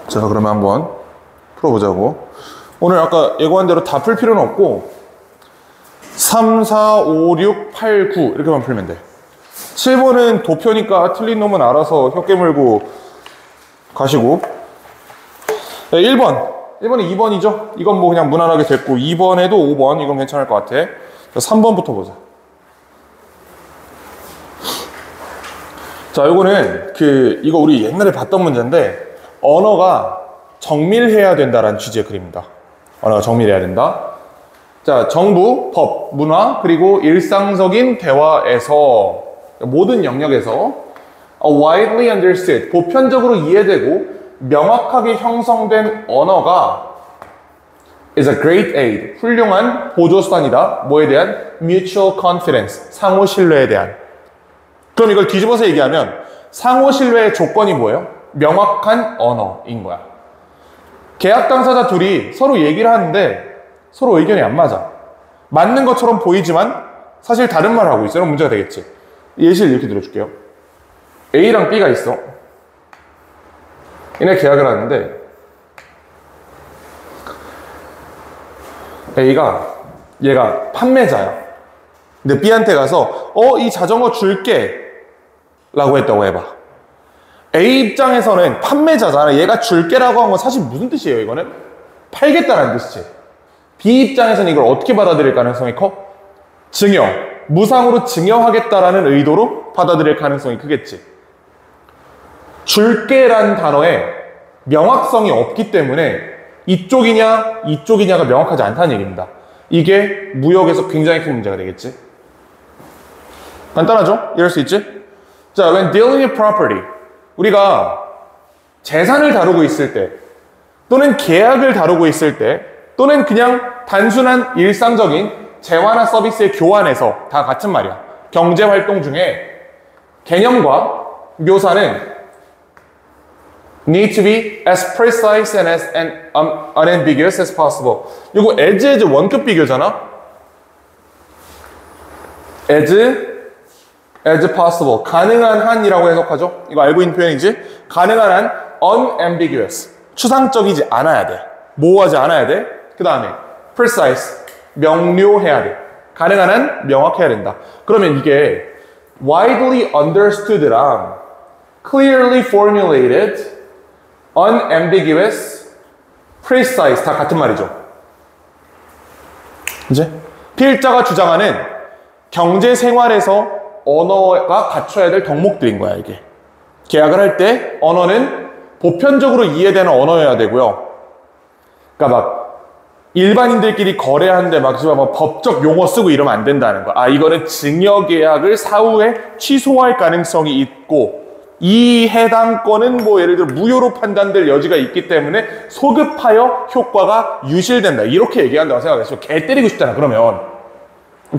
자, 그러면 한번 풀어보자고. 오늘 아까 예고한 대로 다 풀 필요는 없고 3, 4, 5, 6, 8, 9 이렇게만 풀면 돼. 7번은 도표니까 틀린 놈은 알아서 혀 깨물고 가시고. 네, 1번은 2번이죠? 이건 뭐 그냥 무난하게 됐고 2번에도 5번 이건 괜찮을 것 같아. 자, 3번부터 보자. 자, 이거는 이거 우리 옛날에 봤던 문제인데 언어가 정밀해야 된다라는 취지의 글입니다. 언어가 정밀해야 된다. 자, 정부, 법, 문화, 그리고 일상적인 대화에서 모든 영역에서 widely understood, 보편적으로 이해되고 명확하게 형성된 언어가 is a great aid, 훌륭한 보조수단이다. 뭐에 대한? mutual confidence, 상호 신뢰에 대한. 그럼 이걸 뒤집어서 얘기하면 상호 신뢰의 조건이 뭐예요? 명확한 언어인 거야. 계약 당사자 둘이 서로 얘기를 하는데 서로 의견이 안 맞아. 맞는 것처럼 보이지만 사실 다른 말을 하고 있어요. 그럼 문제가 되겠지. 예시를 이렇게 들어줄게요. A랑 B가 있어. 얘네 계약을 하는데 얘가 판매자야. 근데 B한테 가서 이 자전거 줄게 라고 했다고 해봐. A 입장에서는 판매자잖아. 얘가 줄게라고 한 건 사실 무슨 뜻이에요? 이거는 팔겠다라는 뜻이지. B 입장에서는 이걸 어떻게 받아들일 가능성이 커? 증여, 무상으로 증여하겠다라는 의도로 받아들일 가능성이 크겠지. 줄게라는 단어에 명확성이 없기 때문에 이쪽이냐가 명확하지 않다는 얘기입니다. 이게 무역에서 굉장히 큰 문제가 되겠지. 간단하죠? 이럴 수 있지? 자, when dealing with property, 우리가 재산을 다루고 있을 때, 또는 계약을 다루고 있을 때, 또는 그냥 단순한 일상적인 재화나 서비스의 교환에서 다 같은 말이야. 경제활동 중에 개념과 묘사는 need to be as precise and as unambiguous as possible. 이거 as 원급 비교잖아? as possible. 가능한 한이라고 해석하죠? 이거 알고 있는 표현이지? 가능한 한 unambiguous. 추상적이지 않아야 돼. 모호하지 않아야 돼. 그 다음에 precise. 명료해야 돼. 가능한 한 명확해야 된다. 그러면 이게 widely understood랑 clearly formulated, unambiguous, precise 다 같은 말이죠. 이제 필자가 주장하는 경제 생활에서 언어가 갖춰야 될 덕목들인 거야, 이게. 계약을 할 때 언어는 보편적으로 이해되는 언어여야 되고요. 그러니까 막 일반인들끼리 거래하는데 막 법적 용어 쓰고 이러면 안 된다는 거야. 이거는 증여계약을 사후에 취소할 가능성이 있고 이 해당 건은 뭐 예를 들어 무효로 판단될 여지가 있기 때문에 소급하여 효과가 유실된다. 이렇게 얘기한다고 생각했어. 개 때리고 싶잖아, 그러면.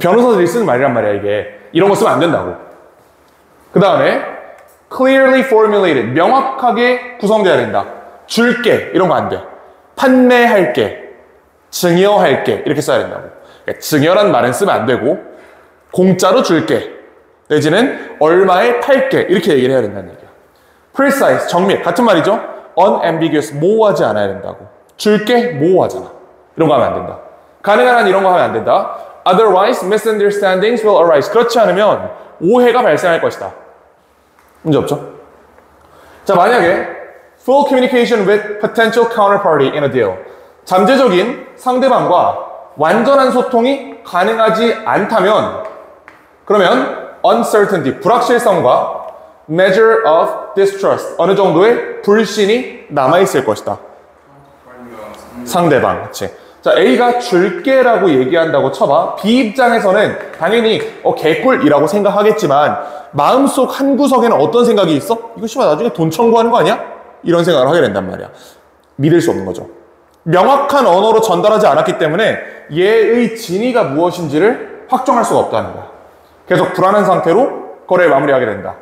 변호사들이 쓰는 말이란 말이야, 이게. 이런 거 쓰면 안 된다고. 그 다음에 clearly formulated, 명확하게 구성돼야 된다. 줄게, 이런 거 안 돼. 판매할게, 증여할게, 이렇게 써야 된다고. 그러니까 증여란 말은 쓰면 안 되고 공짜로 줄게 내지는 얼마에 팔게 이렇게 얘기를 해야 된다는 얘기야. precise, 정밀, 같은 말이죠. unambiguous, 모호하지 않아야 된다고. 줄게, 모호하잖아. 이런 거 하면 안 된다. 가능한 한 이런 거 하면 안 된다. Otherwise, misunderstandings will arise. 그렇지 않으면 오해가 발생할 것이다. 문제 없죠? 자, 만약에 full communication with potential counterparty in a deal. 잠재적인 상대방과 완전한 소통이 가능하지 않다면 그러면 uncertainty, 불확실성과 measure of distrust, 어느 정도의 불신이 남아있을 것이다. 상대방, 그치? 자, A가 줄게라고 얘기한다고 쳐봐. B 입장에서는 당연히 개꿀이라고 생각하겠지만 마음속 한 구석에는 어떤 생각이 있어? 이거 씨발 나중에 돈 청구하는 거 아니야? 이런 생각을 하게 된단 말이야. 믿을 수 없는 거죠. 명확한 언어로 전달하지 않았기 때문에 얘의 진위가 무엇인지를 확정할 수가 없다는 거야. 계속 불안한 상태로 거래를 마무리하게 된다.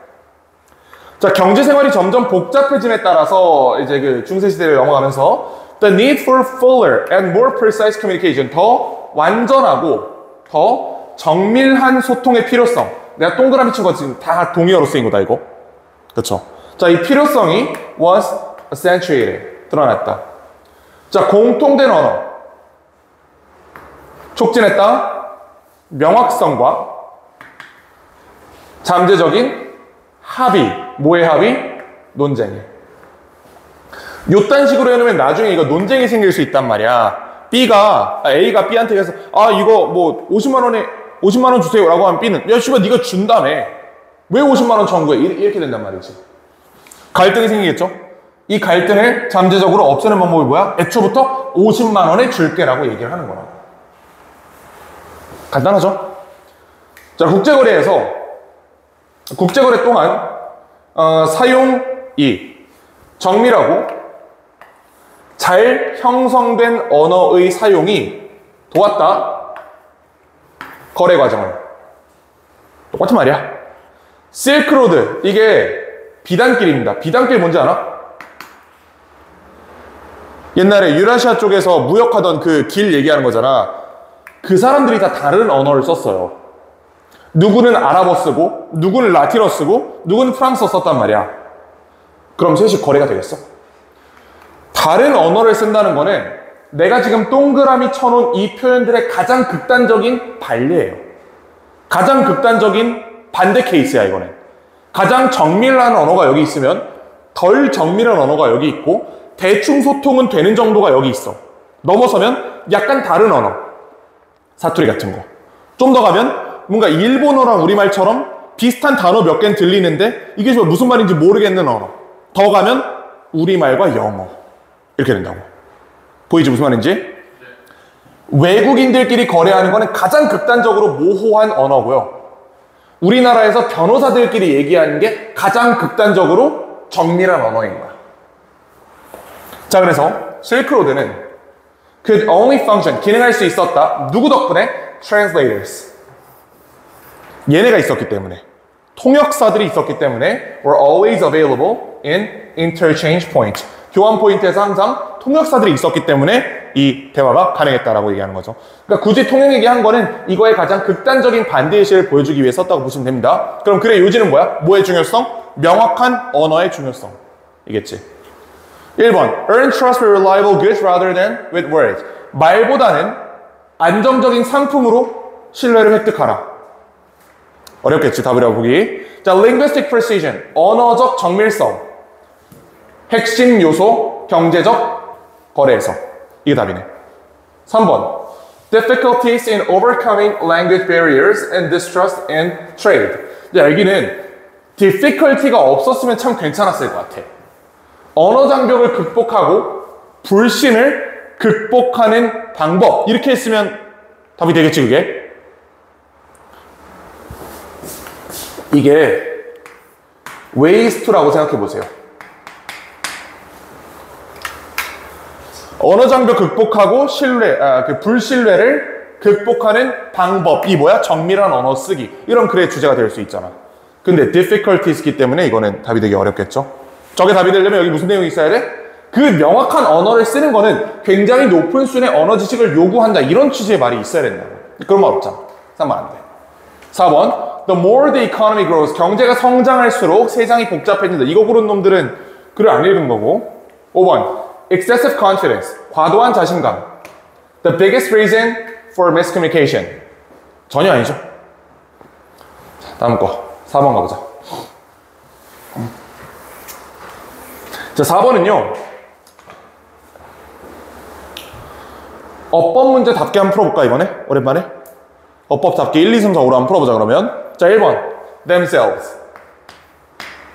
자, 경제생활이 점점 복잡해짐에 따라서 이제 그 중세시대를 넘어가면서 The need for fuller and more precise communication, 더 완전하고 더 정밀한 소통의 필요성. 내가 동그라미 친 거 지금 다 동의어로 쓰인 거다, 이거. 그렇죠? 자, 이 필요성이 was accentuated, 드러났다. 자, 공통된 언어. 촉진했다. 명확성과 잠재적인 합의. 뭐의 합의? 논쟁이. 요딴 식으로 해놓으면 나중에 이거 논쟁이 생길 수 있단 말이야. A가 B한테 가서 이거 뭐 50만 원 주세요 라고 하면 B는 야 씨발 네가 준다며 왜 50만 원 청구해? 이렇게 된단 말이지. 갈등이 생기겠죠. 이 갈등을 잠재적으로 없애는 방법이 뭐야? 애초부터 50만 원에 줄게 라고 얘기를 하는 거라. 간단하죠? 자, 국제거래 또한 사용이 정밀하고 잘 형성된 언어의 사용이 도왔다. 거래 과정을. 똑같은 말이야. 실크로드, 이게 비단길입니다. 비단길 뭔지 알아? 옛날에 유라시아 쪽에서 무역하던 그 길 얘기하는 거잖아. 그 사람들이 다 다른 언어를 썼어요. 누구는 아랍어 쓰고, 누구는 라틴어 쓰고, 누구는 프랑스어 썼단 말이야. 그럼 셋이 거래가 되겠어? 다른 언어를 쓴다는 거는 내가 지금 동그라미 쳐놓은 이 표현들의 가장 극단적인 반례예요. 가장 극단적인 반대 케이스야, 이거는. 가장 정밀한 언어가 여기 있으면 덜 정밀한 언어가 여기 있고 대충 소통은 되는 정도가 여기 있어. 넘어서면 약간 다른 언어. 사투리 같은 거. 좀 더 가면 뭔가 일본어랑 우리말처럼 비슷한 단어 몇 개는 들리는데 이게 무슨 말인지 모르겠는 언어. 더 가면 우리말과 영어. 이렇게 된다고. 보이지 무슨 말인지? 외국인들끼리 거래하는 거는 가장 극단적으로 모호한 언어고요. 우리나라에서 변호사들끼리 얘기하는 게 가장 극단적으로 정밀한 언어인 거야. 자, 그래서 실크로드는 could only function, 기능할 수 있었다. 누구 덕분에? translators. 얘네가 있었기 때문에. 통역사들이 있었기 때문에 were always available in interchange point. 교환 포인트에서 항상 통역사들이 있었기 때문에 이 대화가 가능했다라고 얘기하는 거죠. 그러니까 굳이 통역 얘기한 거는 이거의 가장 극단적인 반대의식을 보여주기 위해 썼다고 보시면 됩니다. 그럼 글의 요지는 뭐야? 뭐의 중요성? 명확한 언어의 중요성. 이겠지. 1번. Earn trust with reliable goods rather than with words. 말보다는 안정적인 상품으로 신뢰를 획득하라. 어렵겠지, 답이라고 보기. 자, linguistic precision. 언어적 정밀성. 핵심 요소, 경제적 거래에서. 이게 답이네. 3번. Difficulties in overcoming language barriers and distrust in trade. 여기는 difficulty가 없었으면 참 괜찮았을 것 같아. 언어 장벽을 극복하고 불신을 극복하는 방법. 이렇게 했으면 답이 되겠지, 그게? 이게 ways to라고 생각해 보세요. 언어 장벽 극복하고 그 불신뢰를 극복하는 방법이 뭐야? 정밀한 언어 쓰기. 이런 글의 주제가 될 수 있잖아. 근데 difficulties이기 때문에 이거는 답이 되기 어렵겠죠. 저게 답이 되려면 여기 무슨 내용이 있어야 돼? 그 명확한 언어를 쓰는 거는 굉장히 높은 수준의 언어 지식을 요구한다. 이런 취지의 말이 있어야 된다고. 그런 말 없잖아. 쓰면 안 돼. 4번. The more the economy grows. 경제가 성장할수록 세상이 복잡해진다. 이거 고른 놈들은 글을 안 읽은 거고. 5번. Excessive confidence. 과도한 자신감. The biggest reason for miscommunication. 전혀 아니죠. 자, 다음 거. 4번 가보자. 자, 4번은요. 어법 문제답게 한번 풀어볼까, 이번에? 오랜만에? 어법답게 1, 2, 3, 4, 5로 한번 풀어보자, 그러면. 자, 1번. themselves.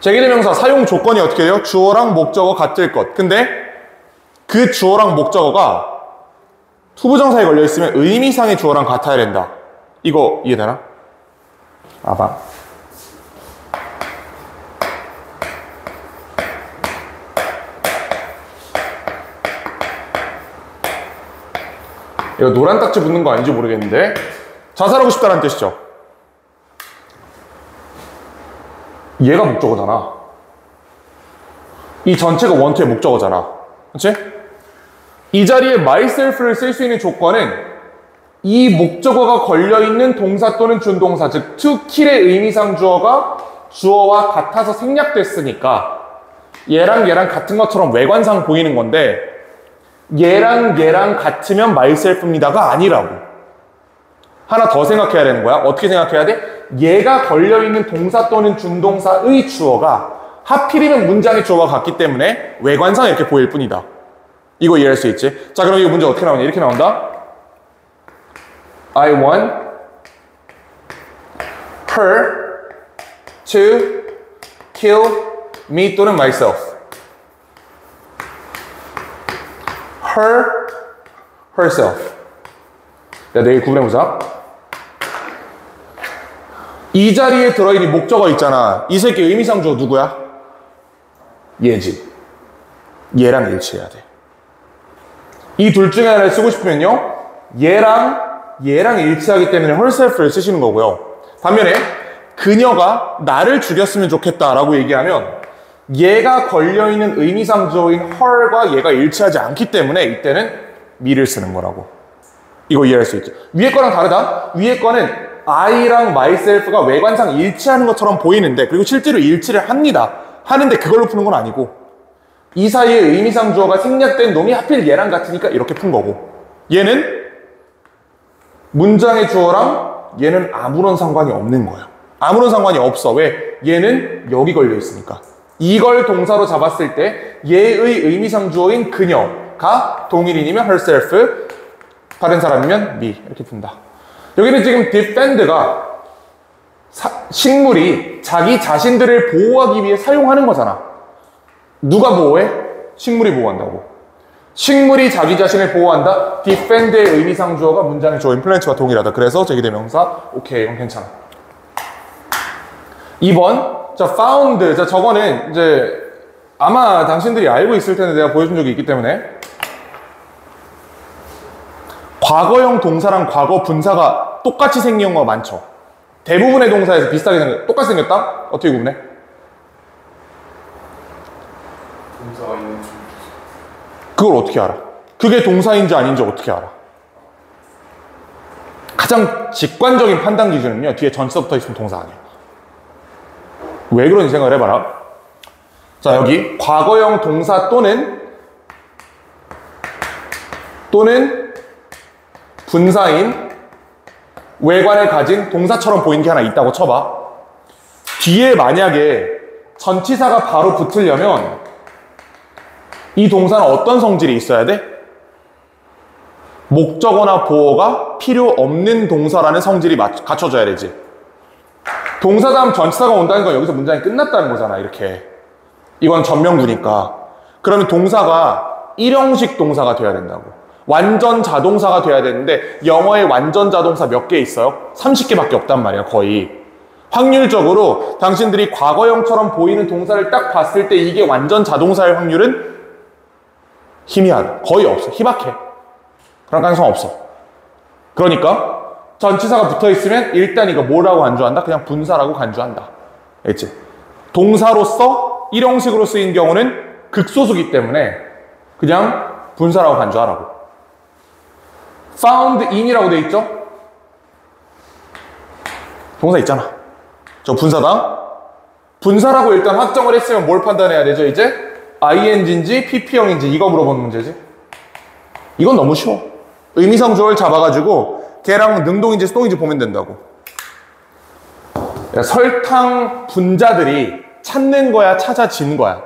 제기대명사 사용 조건이 어떻게 돼요? 주어랑 목적어 같을 것. 근데 그 주어랑 목적어가 투부정사에 걸려있으면 의미상의 주어랑 같아야 된다. 이거 이해되나? 아봐. 이거 노란 딱지 붙는 거 아닌지 모르겠는데 자살하고 싶다는 뜻이죠. 얘가 목적어잖아. 이 전체가 원투의 목적어잖아. 그치? 이 자리에 myself를 쓸 수 있는 조건은 이 목적어가 걸려있는 동사 또는 준동사, 즉 to kill의 의미상 주어가 주어와 같아서 생략됐으니까 얘랑 얘랑 같은 것처럼 외관상 보이는 건데 얘랑 얘랑 같으면 myself입니다가 아니라고. 하나 더 생각해야 되는 거야. 어떻게 생각해야 돼? 얘가 걸려있는 동사 또는 준동사의 주어가 하필이면 문장의 주어가 같기 때문에 외관상 이렇게 보일 뿐이다. 이거 이해할 수 있지? 자, 그럼 이거 문제 어떻게 나오냐? 이렇게 나온다. I want her to kill me 또는 myself. herself. 야, 내일 구분해보자. 이 자리에 들어있는 목적어 있잖아. 이 새끼 의미상주어 누구야? 얘지. 얘랑 일치해야 돼. 이 둘 중에 하나를 쓰고 싶으면요, 얘랑 일치하기 때문에 herself를 쓰시는 거고요. 반면에 그녀가 나를 죽였으면 좋겠다라고 얘기하면 얘가 걸려있는 의미상주어인 her과 얘가 일치하지 않기 때문에 이때는 me를 쓰는 거라고. 이거 이해할 수 있죠? 위에 거랑 다르다. 위에 거는 I랑 myself가 외관상 일치하는 것처럼 보이는데, 그리고 실제로 일치를 합니다. 하는데 그걸로 푸는 건 아니고 이 사이에 의미상 주어가 생략된 놈이 하필 얘랑 같으니까 이렇게 푼 거고, 얘는 문장의 주어랑 얘는 아무런 상관이 없는 거예요. 아무런 상관이 없어. 왜? 얘는 여기 걸려 있으니까. 이걸 동사로 잡았을 때 얘의 의미상 주어인 그녀가 동일인이면 herself, 다른 사람이면 me 이렇게 푼다. 여기는 지금 defend가 식물이 자기 자신들을 보호하기 위해 사용하는 거잖아. 누가 보호해? 식물이 보호한다고. 식물이 자기 자신을 보호한다. defend의 의미상 주어가 문장의 주어인 플랜츠와 동일하다. 그래서 제기대명사. 오케이, 이건 괜찮아. 2번. 자, found. 자, 저거는 이제 아마 당신들이 알고 있을 텐데 내가 보여준 적이 있기 때문에, 과거형 동사랑 과거 분사가 똑같이 생긴 경우가 많죠. 대부분의 동사에서 비슷하게 생겼다. 똑같이 생겼다? 어떻게 구분해? 동사가 있는 중. 그걸 어떻게 알아? 그게 동사인지 아닌지 어떻게 알아? 가장 직관적인 판단 기준은요, 뒤에 전치사 붙어 있으면 동사 아니야. 왜 그런지 생각을 해봐라. 자, 여기 과거형 동사 또는 분사인 외관을 가진 동사처럼 보이는 게 하나 있다고 쳐봐. 뒤에 만약에 전치사가 바로 붙으려면 이 동사는 어떤 성질이 있어야 돼? 목적어나 보어가 필요 없는 동사라는 성질이 갖춰져야 되지. 동사 다음 전치사가 온다는 건 여기서 문장이 끝났다는 거잖아, 이렇게. 이건 전명구니까. 그러면 동사가 일형식 동사가 돼야 된다고. 완전 자동사가 돼야 되는데 영어에 완전 자동사 몇 개 있어요? 30개밖에 없단 말이야, 거의. 확률적으로 당신들이 과거형처럼 보이는 동사를 딱 봤을 때 이게 완전 자동사일 확률은 희미하다. 거의 없어. 희박해. 그런 가능성 없어. 그러니까 전치사가 붙어있으면 일단 이거 뭐라고 간주한다? 그냥 분사라고 간주한다. 알겠지? 동사로서 일형식으로 쓰인 경우는 극소수기 때문에 그냥 분사라고 간주하라고. found in이라고 돼 있죠? 동사 있잖아. 저 분사다. 분사라고 일단 확정을 했으면 뭘 판단해야 되죠, 이제? ing인지 pp형인지 이거 물어보는 문제지. 이건 너무 쉬워. 의미상 주어를 잡아가지고 걔랑 능동인지 수동인지 보면 된다고. 설탕 분자들이 찾는 거야, 찾아진 거야?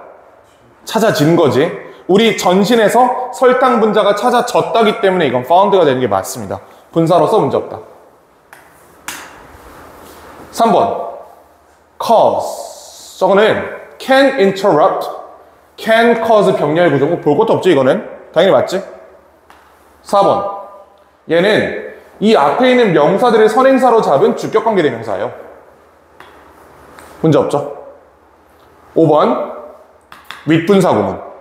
찾아진 거지. 우리 전신에서 설탕 분자가 찾아졌다기 때문에 이건 found가 되는 게 맞습니다. 분사로서 문제 없다. 3번. cause. 저거는 can interrupt, can cause 병렬 구조고 볼 것도 없지, 이거는. 당연히 맞지? 4번. 얘는 이 앞에 있는 명사들을 선행사로 잡은 주격관계 대명사예요. 문제 없죠? 5번. 윗분사구문.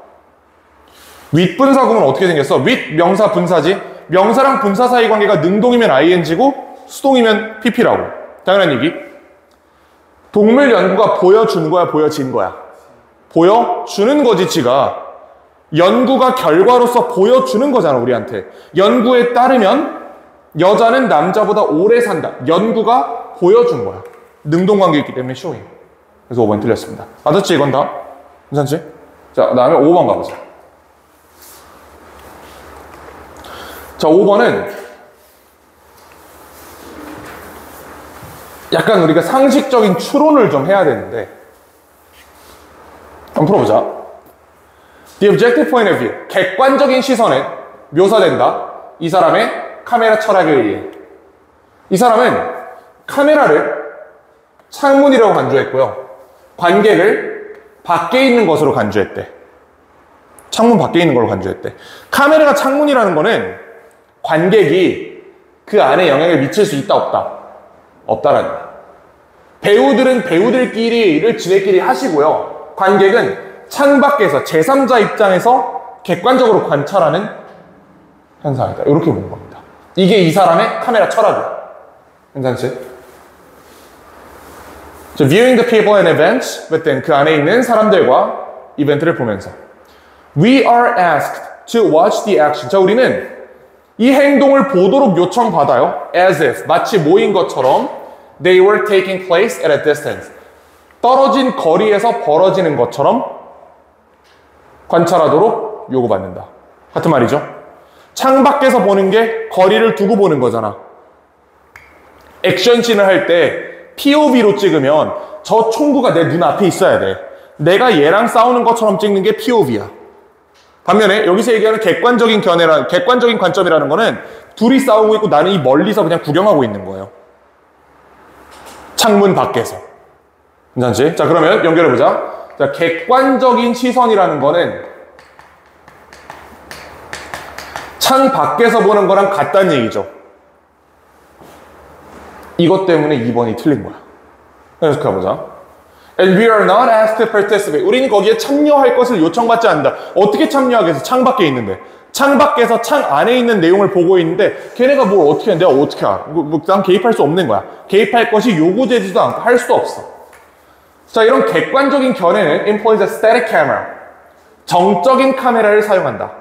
윗분사구문은 어떻게 생겼어? 윗 명사 분사지. 명사랑 분사 사이 관계가 능동이면 ing고 수동이면 pp라고. 당연한 얘기. 동물 연구가 보여준 거야, 보여진 거야? 보여주는 거지, 지가. 연구가 결과로서 보여주는 거잖아, 우리한테. 연구에 따르면 여자는 남자보다 오래 산다. 연구가 보여준 거야. 능동관계 있기 때문에 showing. 그래서 5번 틀렸습니다. 맞았지, 이건 다? 괜찮지? 자, 그 다음에 5번 가보자. 자, 5번은 약간 우리가 상식적인 추론을 좀 해야 되는데 한번 풀어보자. The objective point of view. 객관적인 시선은 묘사된다. 이 사람의 카메라 철학에 의해. 이 사람은 카메라를 창문이라고 간주했고요. 관객을 밖에 있는 것으로 간주했대. 창문 밖에 있는 걸로 간주했대. 카메라가 창문이라는 거는 관객이 그 안에 영향을 미칠 수 있다, 없다? 없다라는 거야. 배우들은 배우들끼리를 지네끼리 하시고요. 관객은 창밖에서 제3자 입장에서 객관적으로 관찰하는 현상이다. 이렇게 보는 겁니다. 이게 이 사람의 카메라 철학이야. 괜찮지? So, viewing the people and events within 그 안에 있는 사람들과 이벤트를 보면서 We are asked to watch the action. 자, 우리는 이 행동을 보도록 요청받아요. As if, 마치 모인 것처럼 They were taking place at a distance. 떨어진 거리에서 벌어지는 것처럼 관찰하도록 요구받는다. 같은 말이죠. 창밖에서 보는 게 거리를 두고 보는 거잖아. 액션씬을 할 때 POV로 찍으면 저 총구가 내 눈앞에 있어야 돼. 내가 얘랑 싸우는 것처럼 찍는 게 POV야. 반면에 여기서 얘기하는 객관적인 객관적인 관점이라는 거는 둘이 싸우고 있고 나는 이 멀리서 그냥 구경하고 있는 거예요. 창문 밖에서. 괜찮지? 자, 그러면 연결해보자. 자, 객관적인 시선이라는 거는 창 밖에서 보는 거랑 같다는 얘기죠. 이것 때문에 2번이 틀린 거야. 그래서 가보자. And we are not asked to participate. 우리는 거기에 참여할 것을 요청받지 않는다. 어떻게 참여하겠어? 창 밖에 있는데. 창 밖에서 창 안에 있는 내용을 보고 있는데 걔네가 뭘 어떻게 해? 내가 어떻게 알아? 난 개입할 수 없는 거야. 개입할 것이 요구되지도 않고 할 수도 없어. 자, 이런 객관적인 견해는 employs a static camera. 정적인 카메라를 사용한다.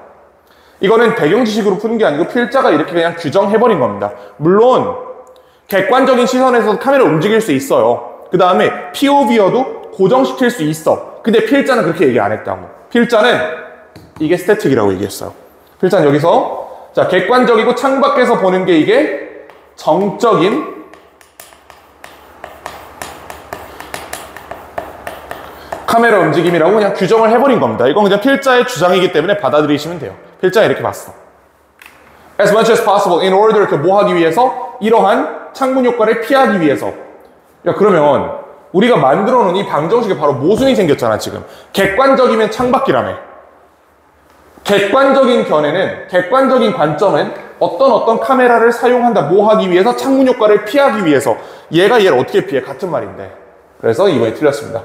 이거는 배경 지식으로 푸는 게 아니고 필자가 이렇게 그냥 규정해버린 겁니다. 물론 객관적인 시선에서 카메라 움직일 수 있어요. 그 다음에 POV여도 고정시킬 수 있어. 근데 필자는 그렇게 얘기 안 했다고. 필자는 이게 스태틱이라고 얘기했어요. 필자는 여기서 자, 객관적이고 창밖에서 보는 게 이게 정적인 카메라 움직임이라고 그냥 규정을 해버린 겁니다. 이건 그냥 필자의 주장이기 때문에 받아들이시면 돼요. 필자는 이렇게 봤어. As much as possible in order 그 뭐 하기 위해서? 이러한 창문 효과를 피하기 위해서. 야, 그러면 우리가 만들어 놓은 이 방정식에 바로 모순이 생겼잖아, 지금. 객관적이면 창밖이라며. 객관적인 견해는, 객관적인 관점은 어떤 카메라를 사용한다, 뭐 하기 위해서? 창문 효과를 피하기 위해서. 얘가 얘를 어떻게 피해? 같은 말인데. 그래서 이번에 틀렸습니다.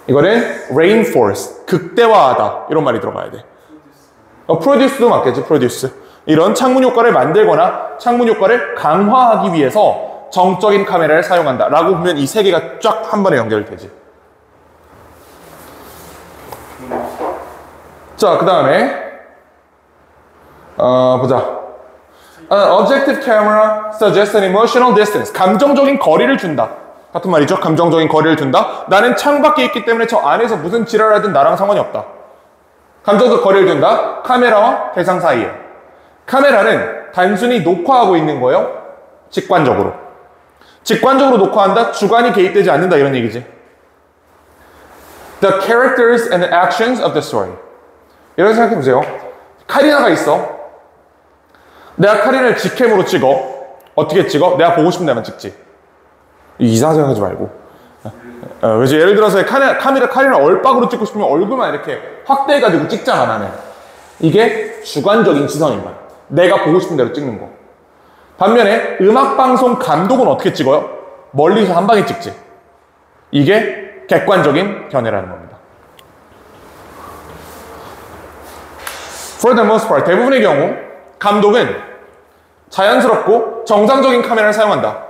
이거는 reinforce, 극대화하다. 이런 말이 들어가야 돼. produce도 맞겠지, produce. 이런 창문 효과를 만들거나 창문 효과를 강화하기 위해서 정적인 카메라를 사용한다 라고 보면 이 세 개가 쫙 한 번에 연결되지. 자, 그 다음에 보자. An objective camera suggests an emotional distance. 감정적인 거리를 준다. 같은 말이죠. 감정적인 거리를 둔다. 나는 창밖에 있기 때문에 저 안에서 무슨 지랄하든 나랑 상관이 없다. 감정적 거리를 둔다. 카메라와 대상 사이에. 카메라는 단순히 녹화하고 있는 거예요. 직관적으로. 직관적으로 녹화한다. 주관이 개입되지 않는다. 이런 얘기지. The characters and the actions of the story. 이렇게 생각해 보세요. 카리나가 있어. 내가 카리나를 직캠으로 찍어. 어떻게 찍어? 내가 보고 싶은 데만 찍지. 이상한 생각하지 말고. 그래서 예를 들어서 카리나 얼박으로 찍고 싶으면 얼굴만 이렇게 확대해가지고 찍잖아, 나는. 이게 주관적인 시선인 거야. 내가 보고 싶은 대로 찍는 거. 반면에 음악방송 감독은 어떻게 찍어요? 멀리서 한 방에 찍지. 이게 객관적인 견해라는 겁니다. For the most part, 대부분의 경우 감독은 자연스럽고 정상적인 카메라를 사용한다.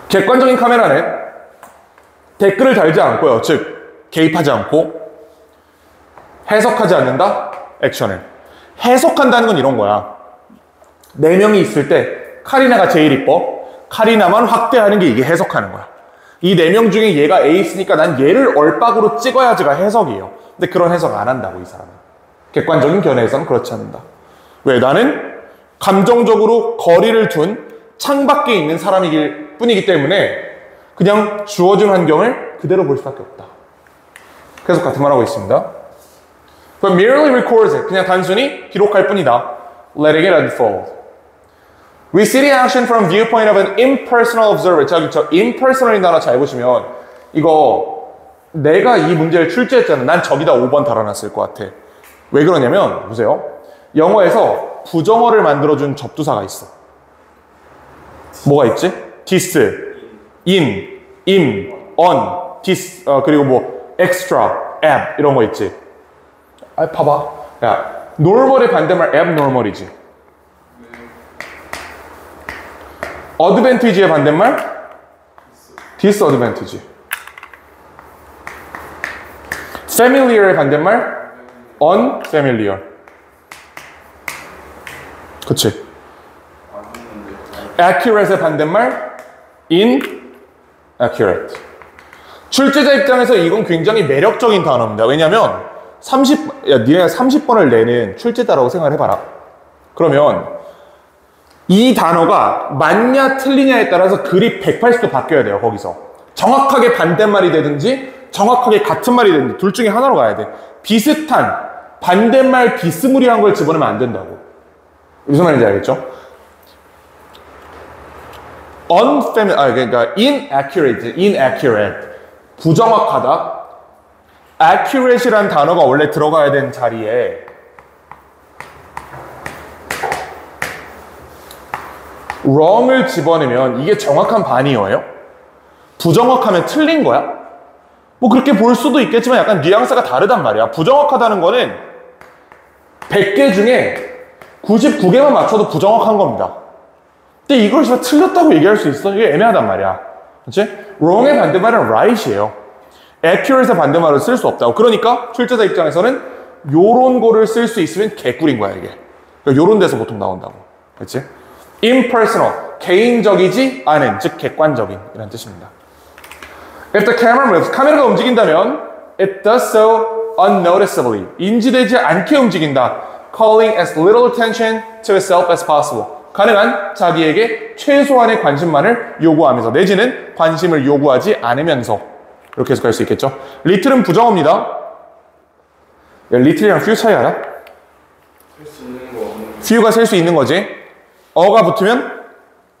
객관적인 카메라는 댓글을 달지 않고요. 즉, 개입하지 않고 해석하지 않는다. 액션을. 해석한다는 건 이런 거야. 4명이 있을 때 카리나가 제일 이뻐. 카리나만 확대하는 게 이게 해석하는 거야. 이 네 명 중에 얘가 에이스니까 난 얘를 얼박으로 찍어야지가 해석이에요. 근데 그런 해석 안 한다고, 이 사람은. 객관적인 견해에서는 그렇지 않는다. 왜? 나는 감정적으로 거리를 둔 창밖에 있는 사람이길 뿐이기 때문에 그냥 주어진 환경을 그대로 볼 수밖에 없다. 계속 같은 말 하고 있습니다. But merely records it. 그냥 단순히 기록할 뿐이다. Letting it unfold. We see the action from viewpoint of an impersonal observer. 저기 저 impersonal인 단어 잘 보시면 이거 내가 이 문제를 출제했잖아. 난 저기다 5번 달아놨을 것 같아. 왜 그러냐면 보세요. 영어에서 부정어를 만들어준 접두사가 있어. 뭐가 있지? this, in, on, this, 그리고 뭐 extra, ab 이런 거 있지. 아, 봐봐. 야, normal의 반대말 abnormal이지. advantage의 반대말 disadvantage. familiar의 반대말 unfamiliar. 그치? accurate의 반대말 inaccurate. 출제자 입장에서 이건 굉장히 매력적인 단어입니다. 왜냐면 니네가 30번을 내는 출제자라고 생각해봐라. 그러면 이 단어가 맞냐 틀리냐에 따라서 글이 180도 바뀌어야 돼요. 거기서 정확하게 반대말이 되든지 정확하게 같은 말이 되든지 둘 중에 하나로 가야 돼. 비슷한 반대말 비스무리한 걸 집어넣으면 안 된다고. 무슨 말인지 알겠죠? 그러니까 inaccurate 부정확하다. accurate이란 단어가 원래 들어가야 되는 자리에 wrong을 집어넣으면 이게 정확한 반이어예요? 부정확하면 틀린 거야? 뭐 그렇게 볼 수도 있겠지만 약간 뉘앙스가 다르단 말이야. 부정확하다는 거는 100개 중에 99개만 맞춰도 부정확한 겁니다. 근데 이걸 진짜 틀렸다고 얘기할 수 있어? 이게 애매하단 말이야. 그치? wrong의 반대말은 right이에요. accurate의 반대말을 쓸 수 없다고. 그러니까 출제자 입장에서는 요런 거를 쓸 수 있으면 개꿀인 거야, 이게. 그러니까 요런 데서 보통 나온다고. 그치? impersonal, 개인적이지 않은, 즉 객관적인 이런 뜻입니다. If the camera moves, 카메라가 움직인다면 it does so unnoticeably, 인지되지 않게 움직인다. Calling as little attention to itself as possible. 가능한 자기에게 최소한의 관심만을 요구하면서 내지는 관심을 요구하지 않으면서 이렇게 해석할 수 있겠죠. little은 부정어입니다. 야, little이랑 few 차이 알아? few가 셀 수 있는 거지. 어가 붙으면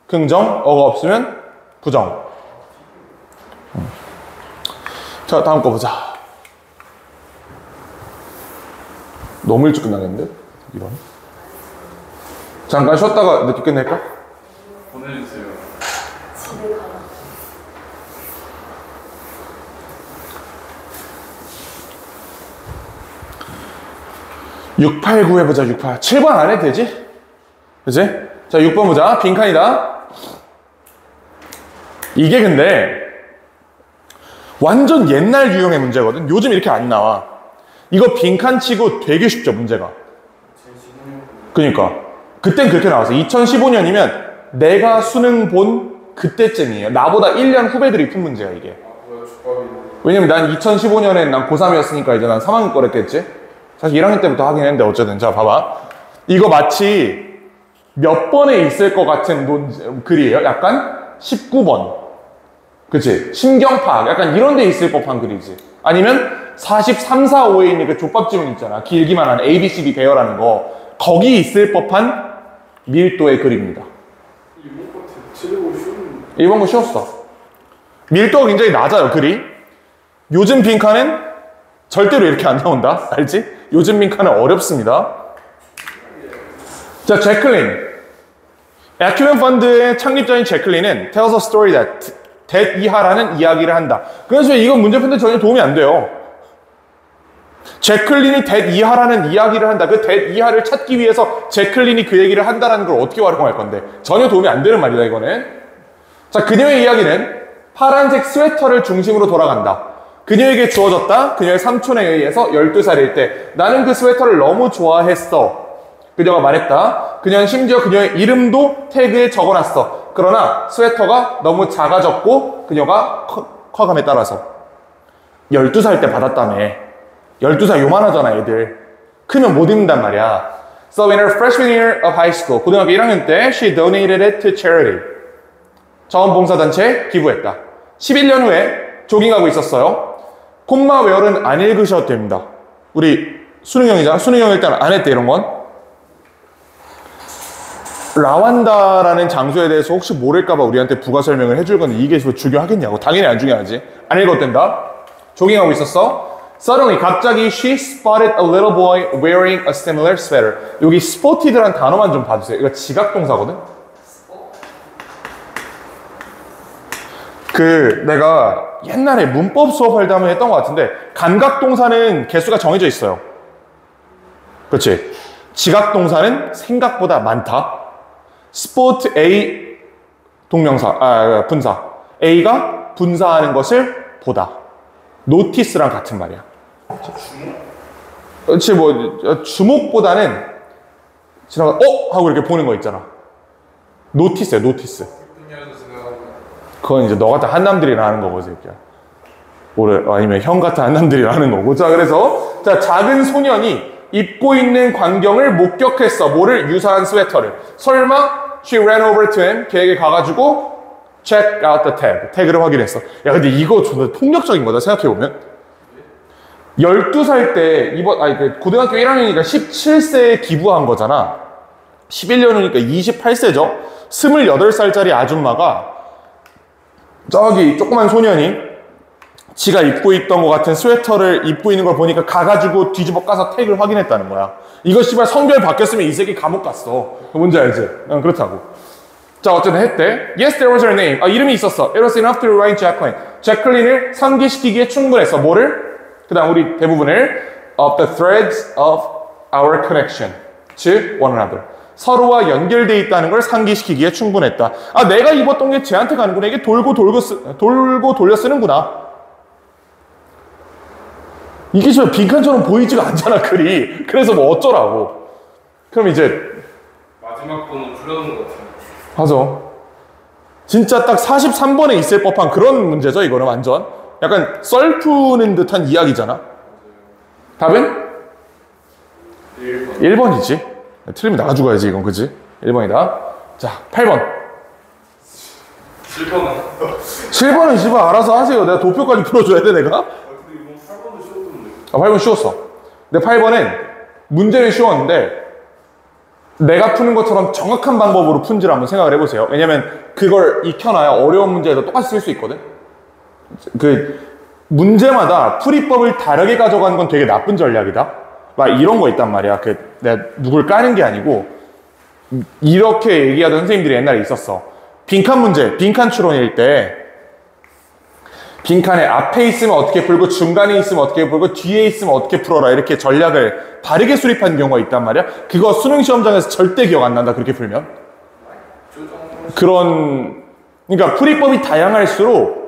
긍정, 어가 없으면 부정. 자, 다음 거 보자. 너무 일찍 끝나겠는데? 이번. 잠깐 쉬었다가 늦게 끝낼까? 보내주세요. 집에 가라. 689 해보자. 689. 7번 안 해도 되지? 그치? 자, 6번 보자. 빈칸이다. 이게 근데 완전 옛날 유형의 문제거든. 요즘 이렇게 안 나와. 이거 빈칸 치고 되게 쉽죠, 문제가. 그러니까 그땐 그렇게 나왔어. 2015년이면 내가 수능 본 그때쯤이에요. 나보다 1년 후배들이 푼 문제야, 이게. 왜냐면 난 2015년엔 난 고3이었으니까 이제 난 3학년 거랬겠지? 사실 1학년 때부터 하긴 했는데 어쨌든. 자, 봐봐. 이거 마치 몇 번에 있을 것 같은 글이에요. 약간 19번. 그치? 신경파악. 약간 이런 데 있을 법한 글이지. 아니면 43, 4, 5에 있는 그 족밥 지문 있잖아. 길기만 한 A, B, C, D 배열하는 거. 거기 있을 법한 밀도의 글입니다. 이번 거 쉬웠어. 밀도가 굉장히 낮아요, 글이. 요즘 빈칸은 절대로 이렇게 안 나온다. 알지? 요즘 빈칸은 어렵습니다. 자, 제클린. 애큐멘 펀드의 창립자인 제클린은 tells a story that 이하라는 이야기를 한다. 그래서 이건 문제편에 전혀 도움이 안 돼요. 제클린이 이하라는 이야기를 한다. 그 이하를 찾기 위해서 제클린이 그 얘기를 한다는 걸 어떻게 활용할 건데? 전혀 도움이 안 되는 말이다, 이거는. 자, 그녀의 이야기는 파란색 스웨터를 중심으로 돌아간다. 그녀에게 주어졌다. 그녀의 삼촌에 의해서 12살일 때 나는 그 스웨터를 너무 좋아했어. 그녀가 말했다. 그녀는 심지어 그녀의 이름도 태그에 적어놨어. 그러나 스웨터가 너무 작아졌고 그녀가 커감에 따라서. 12살 때 받았다며. 12살 요만하잖아 애들. 크면 못 입는단 말이야. So in her freshman year of high school, 고등학교 1학년 때 she donated it to charity. 자원봉사단체에 기부했다. 11년 후에 조깅하고 있었어요. 콤마 웨어는 안 읽으셔도 됩니다. 우리 수능형이잖아. 수능형 일단 안 했대 이런 건. 라완다라는 장소에 대해서 혹시 모를까봐 우리한테 부가 설명을 해줄 건데 이게 중요하겠냐고. 당연히 안 중요하지. 안 읽어도 된다. 조깅하고 있었어. Suddenly, 갑자기 she spotted a little boy wearing a similar sweater. 여기 spotted란 단어만 좀 봐주세요. 이거 지각동사거든? 내가 옛날에 문법 수업할 때 한번 했던 것 같은데 감각동사는 개수가 정해져 있어요. 그렇지? 지각동사는 생각보다 많다. spot A 동명사, 분사. A가 분사하는 것을 보다. notice랑 같은 말이야. 그렇지, 주목보다는 지나가, 하고 이렇게 보는 거 있잖아. notice야, notice. 그건 이제 너 같은 한남들이 하는 거고, 새끼야. 아니면 형 같은 한남들이 하는 거고. 자, 그래서, 작은 소년이 입고 있는 광경을 목격했어. 뭐를? 유사한 스웨터를. 설마, she ran over to him. 걔에게 가가지고, check out the tag. 태그를 확인했어. 야, 근데 이거 존나 폭력적인 거다, 생각해보면. 12살 때, 고등학교 1학년이니까 17세에 기부한 거잖아. 11년 후니까 28세죠? 28살짜리 아줌마가, 저기, 조그만 소년이, 지가 입고 있던 것 같은 스웨터를 입고 있는 걸 보니까 가가지고 뒤집어 까서 태그를 확인했다는 거야. 이거 씨발 성별 바뀌었으면 이 새끼 감옥 갔어. 뭔지 알지? 그렇다고. 자, 어쨌든 했대. Yes, there was her name. 이름이 있었어. It was enough to write Jacqueline. 제클린을 상기시키기에 충분했어. 뭐를? 그 다음 우리 대부분을 of the threads of our connection to one another. 서로와 연결되어 있다는 걸 상기시키기에 충분했다. 내가 입었던 게 쟤한테 가는구나. 이게 돌고 돌려 쓰는구나. 이게 지금 빈칸처럼 보이지가 않잖아, 글이. 그래서 뭐 어쩌라고. 그럼 이제 마지막 번호 풀어놓은 것 같아요. 맞아. 진짜 딱 43번에 있을 법한 그런 문제죠, 이거는 완전. 약간 썰 푸는 듯한 이야기잖아. 답은? 1번이지. 틀리면 나가 죽어야지, 이건, 그지? 1번이다. 자, 8번. 7번은? 7번은 씨발 알아서 하세요. 내가 도표까지 풀어줘야 돼, 내가? 근데 이번 8번도 쉬웠던데. 8번 쉬웠어. 근데 8번은 문제는 쉬웠는데 내가 푸는 것처럼 정확한 방법으로 푼지를 한번 생각을 해보세요. 왜냐면 그걸 익혀놔야 어려운 문제에도 똑같이 쓸 수 있거든. 문제마다 풀이법을 다르게 가져가는 건 되게 나쁜 전략이다. 막 이런 거 있단 말이야. 내가 누굴 까는 게 아니고 이렇게 얘기하던 선생님들이 옛날에 있었어. 빈칸 문제, 빈칸 추론일 때 빈칸에 앞에 있으면 어떻게 풀고 중간에 있으면 어떻게 풀고 뒤에 있으면 어떻게 풀어라 이렇게 전략을 바르게 수립한 경우가 있단 말이야. 그거 수능 시험장에서 절대 기억 안 난다, 그렇게 풀면. 그러니까 풀이법이 다양할수록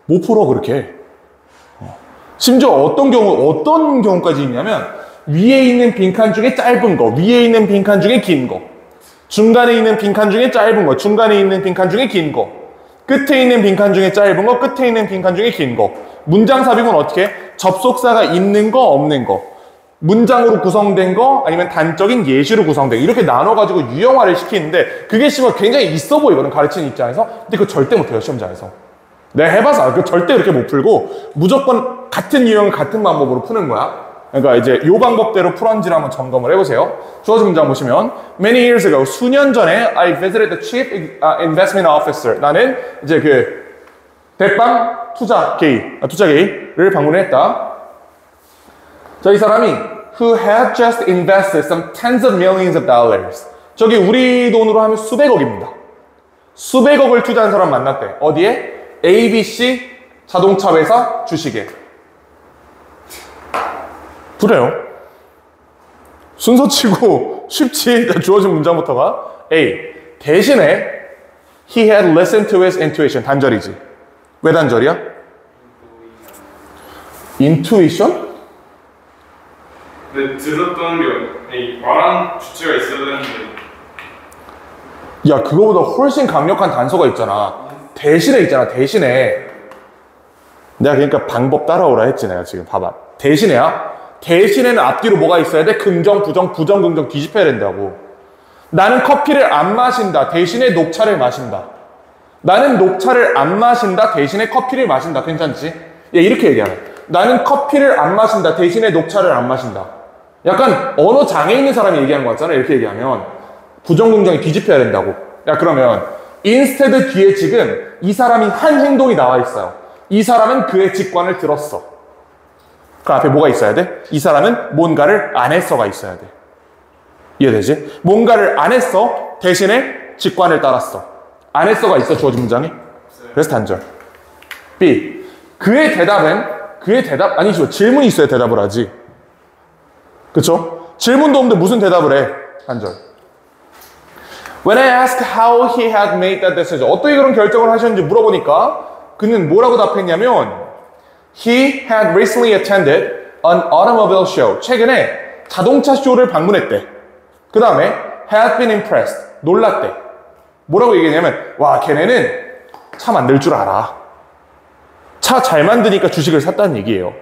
못 풀어, 그렇게. 심지어 어떤 경우까지 있냐면 위에 있는 빈칸 중에 짧은 거, 위에 있는 빈칸 중에 긴 거, 중간에 있는 빈칸 중에 짧은 거, 중간에 있는 빈칸 중에 긴 거, 끝에 있는 빈칸 중에 짧은 거, 끝에 있는 빈칸 중에 긴 거. 문장 삽입은 어떻게? 접속사가 있는 거, 없는 거. 문장으로 구성된 거, 아니면 단적인 예시로 구성된 거. 이렇게 나눠가지고 유형화를 시키는데 그게 씨발 굉장히 있어 보이거든, 가르치는 입장에서. 근데 그거 절대 못해요, 시험장에서. 내가 해봐서 그 절대 이렇게 못 풀고 무조건 같은 유형을 같은 방법으로 푸는 거야. 그러니까 이제 요 방법대로 풀었는지를 한번 점검을 해보세요. 주어진 문장 보시면 Many years ago, 수년 전에 I visited the chief investment officer. 나는 이제 대빵 투자계의를 방문했다. 자, 이 사람이 who had just invested some tens of millions of dollars. 저기 우리 돈으로 하면 수백억입니다. 수백억을 투자한 사람 만났대. 어디에? ABC 자동차 회사 주식에. 그래요. 순서치고 쉽지. 주어진 문장부터가 A. 대신에 he had listened to his intuition. 단절이지. 왜 단절이야? intuition? 근데 들었던 게 말한 주체가 있어야 되는데. 야, 그거보다 훨씬 강력한 단서가 있잖아. 대신에 있잖아, 대신에. 내가 그러니까 방법 따라오라 했지, 내가 지금. 봐봐. 대신에는 앞뒤로 뭐가 있어야 돼? 긍정, 부정, 부정, 긍정 뒤집혀야 된다고. 나는 커피를 안 마신다. 대신에 녹차를 마신다. 나는 녹차를 안 마신다. 대신에 커피를 마신다. 괜찮지? 예, 이렇게 얘기하면. 나는 커피를 안 마신다. 대신에 녹차를 안 마신다. 약간 언어 장애 있는 사람이 얘기하는 거 같잖아. 이렇게 얘기하면. 부정, 긍정이 뒤집혀야 된다고. 야, 그러면 instead 뒤에 지금 이 사람이 한 행동이 나와 있어요. 이 사람은 그의 직관을 들었어. 그 앞에 뭐가 있어야 돼? 이 사람은 뭔가를 안 했어가 있어야 돼. 이해되지? 뭔가를 안 했어. 대신에 직관을 따랐어. 안 했어가 있어, 주어진 문장에? 그래서 단절. B. 그의 대답, 아니죠. 질문이 있어야 대답을 하지. 그쵸? 질문도 없는데 무슨 대답을 해? 단절. When I asked how he had made that decision, 어떻게 그런 결정을 하셨는지 물어보니까 그는 뭐라고 답했냐면 He had recently attended an automobile show. 최근에 자동차 쇼를 방문했대. 그 다음에 had been impressed. 놀랐대. 뭐라고 얘기했냐면 와, 걔네는 차 만들 줄 알아. 차 잘 만드니까 주식을 샀다는 얘기예요.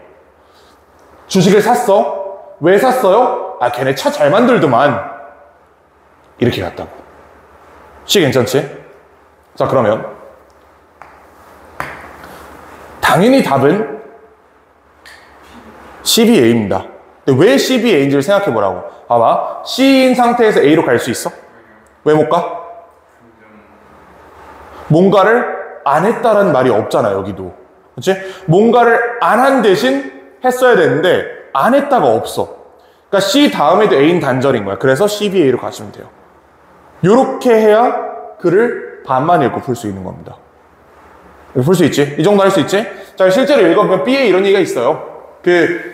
주식을 샀어? 왜 샀어요? 아, 걔네 차 잘 만들더만. 이렇게 갔다고. 시 괜찮지? 자, 그러면 당연히 답은 CBA입니다. 근데 왜 CBA인지를 생각해 보라고. 봐봐. C인 상태에서 A로 갈 수 있어? 왜 못 가? 뭔가를 안 했다라는 말이 없잖아, 여기도. 그치? 뭔가를 안 한 대신 했어야 되는데 안 했다가 없어. 그러니까 C 다음에도 A인 단절인 거야. 그래서 CBA로 가시면 돼요. 요렇게 해야 글을 반만 읽고 풀 수 있는 겁니다. 풀 수 있지? 이 정도 할 수 있지? 자, 실제로 읽어보면 B에 이런 얘기가 있어요.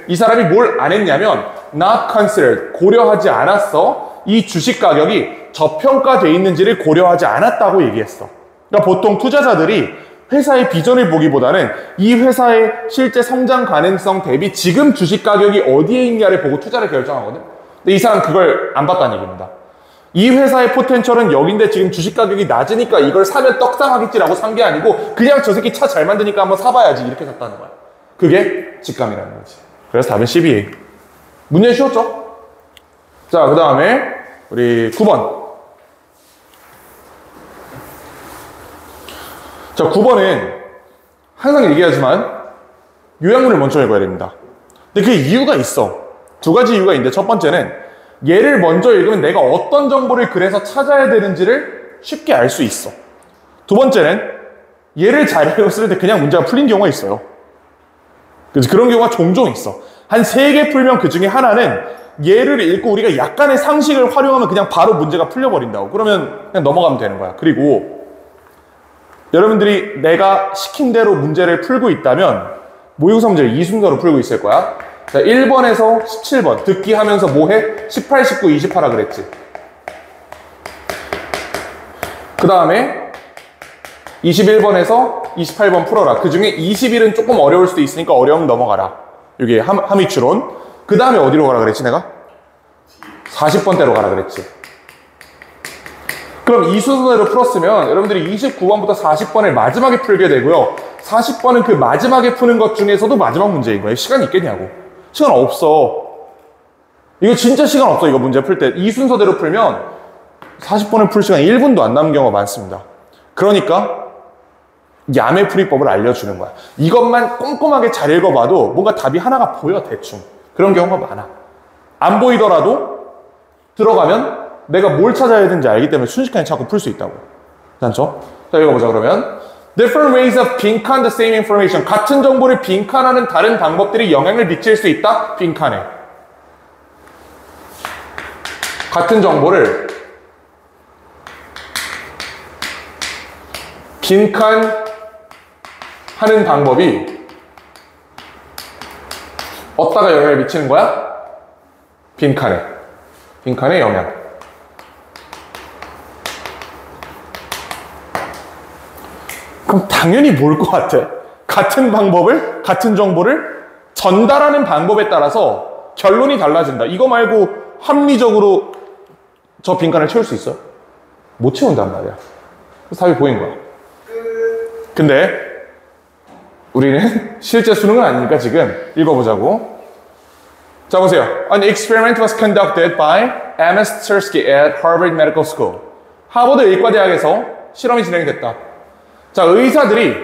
이 사람이 뭘 안 했냐면 not considered, 고려하지 않았어. 이 주식 가격이 저평가돼 있는지를 고려하지 않았다고 얘기했어. 그러니까 보통 투자자들이 회사의 비전을 보기보다는 이 회사의 실제 성장 가능성 대비 지금 주식 가격이 어디에 있냐를 보고 투자를 결정하거든. 근데 이 사람 그걸 안 봤다는 얘기입니다. 이 회사의 포텐셜은 여긴데 지금 주식 가격이 낮으니까 이걸 사면 떡상하겠지라고 산 게 아니고 그냥 저 새끼 차 잘 만드니까 한번 사봐야지 이렇게 샀다는 거야. 그게 직감이라는 거지. 그래서 답은 CBA. 문제 쉬웠죠? 자, 그 다음에 우리 9번. 자, 9번은 항상 얘기하지만 요약문을 먼저 읽어야 됩니다. 근데 그 이유가 있어. 두 가지 이유가 있는데 첫 번째는 얘를 먼저 읽으면 내가 어떤 정보를 글에서 찾아야 되는지를 쉽게 알 수 있어. 두 번째는 얘를 잘 읽었을 때 그냥 문제가 풀린 경우가 있어요. 그래서 그런 경우가 종종 있어. 한 3개 풀면 그 중에 하나는 얘를 읽고 우리가 약간의 상식을 활용하면 그냥 바로 문제가 풀려버린다고. 그러면 그냥 넘어가면 되는 거야. 그리고 여러분들이 내가 시킨 대로 문제를 풀고 있다면 모의고사 문제를 이 순서로 풀고 있을 거야. 자, 1번에서 17번 듣기 하면서 뭐해? 18, 19, 20 하라 그랬지. 그 다음에 21번에서 28번 풀어라. 그 중에 21은 조금 어려울 수도 있으니까 어려움 넘어가라. 이게 함의추론. 그 다음에 어디로 가라 그랬지 내가? 40번대로 가라 그랬지. 그럼 이 순서대로 풀었으면 여러분들이 29번부터 40번을 마지막에 풀게 되고요. 40번은 그 마지막에 푸는 것 중에서도 마지막 문제인 거예요. 시간 있겠냐고. 시간 없어. 이거 진짜 시간 없어. 이거 문제 풀 때. 이 순서대로 풀면 40번을 풀 시간 1분도 안 남은 경우가 많습니다. 그러니까 야매 풀이법을 알려주는 거야. 이것만 꼼꼼하게 잘 읽어봐도 뭔가 답이 하나가 보여, 대충. 그런 경우가 많아. 안 보이더라도 들어가면 내가 뭘 찾아야 되는지 알기 때문에 순식간에 찾고 풀 수 있다고. 괜찮죠? 자, 읽어보자, 그러면. Different ways of 빈칸 the same information. 같은 정보를 빈칸하는 다른 방법들이 영향을 미칠 수 있다? 빈칸에. 같은 정보를 빈칸 하는 방법이 어디다가 영향을 미치는 거야? 빈칸에. 빈칸에 영향. 그럼 당연히 뭘 것 같아? 같은 방법을, 같은 정보를 전달하는 방법에 따라서 결론이 달라진다. 이거 말고 합리적으로 저 빈칸을 채울 수 있어요? 못 채운단 말이야. 그래서 답이 보인 거야. 근데 우리는 실제 수능은 아니니까 지금 읽어보자고. 자, 보세요. An experiment was conducted by M.S. Tversky at Harvard Medical School. 하버드 의과대학에서 실험이 진행됐다. 자, 의사들이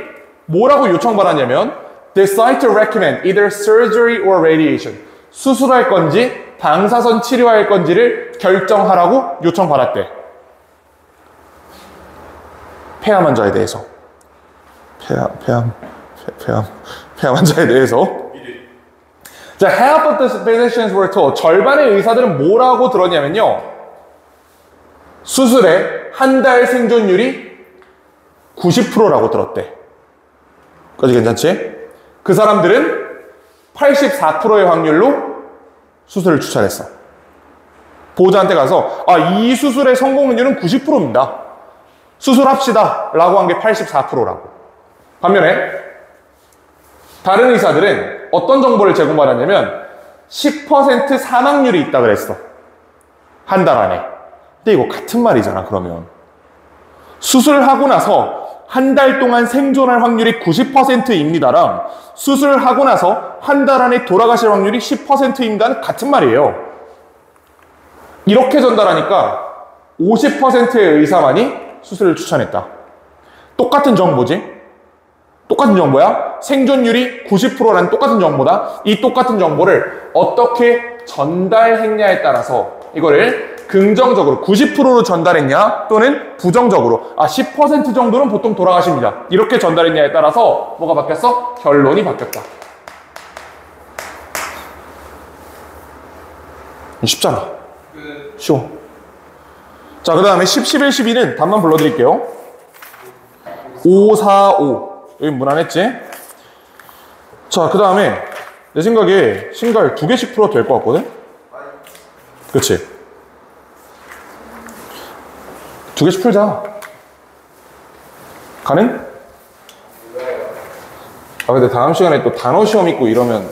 뭐라고 요청받았냐면 decide to recommend either surgery or radiation. 수술할 건지 방사선 치료할 건지를 결정하라고 요청받았대. 폐암 환자에 대해서. 폐암 환자에 대해서. 자, half of the physicians were told. 절반의 의사들은 뭐라고 들었냐면요. 수술의 한 달 생존율이 90%라고 들었대. 까지 괜찮지? 그 사람들은 84%의 확률로 수술을 추천했어. 보호자한테 가서 이 수술의 성공률은 90%입니다. 수술합시다 라고 한 게 84%라고. 반면에 다른 의사들은 어떤 정보를 제공받았냐면 10% 사망률이 있다 그랬어. 한 달 안에. 근데 이거 같은 말이잖아. 그러면 수술하고 나서 한 달 동안 생존할 확률이 90%입니다랑 수술하고 나서 한 달 안에 돌아가실 확률이 10%입니다는 같은 말이에요. 이렇게 전달하니까 50%의 의사만이 수술을 추천했다. 똑같은 정보지? 똑같은 정보야? 생존율이 90%라는 똑같은 정보다. 이 똑같은 정보를 어떻게 전달했냐에 따라서 이거를 긍정적으로 90%로 전달했냐 또는 부정적으로 10% 정도는 보통 돌아가십니다. 이렇게 전달했냐에 따라서 뭐가 바뀌었어? 결론이 바뀌었다. 쉽잖아. 쉬워. 자, 그 다음에 10, 11, 12는 답만 불러드릴게요. 5, 4, 5. 여기 무난했지? 자, 그 다음에 내 생각에 신갈 2개씩 풀어도 될 것 같거든? 그치? 2개씩 풀자. 가능? 근데 다음 시간에 또 단어 시험 있고 이러면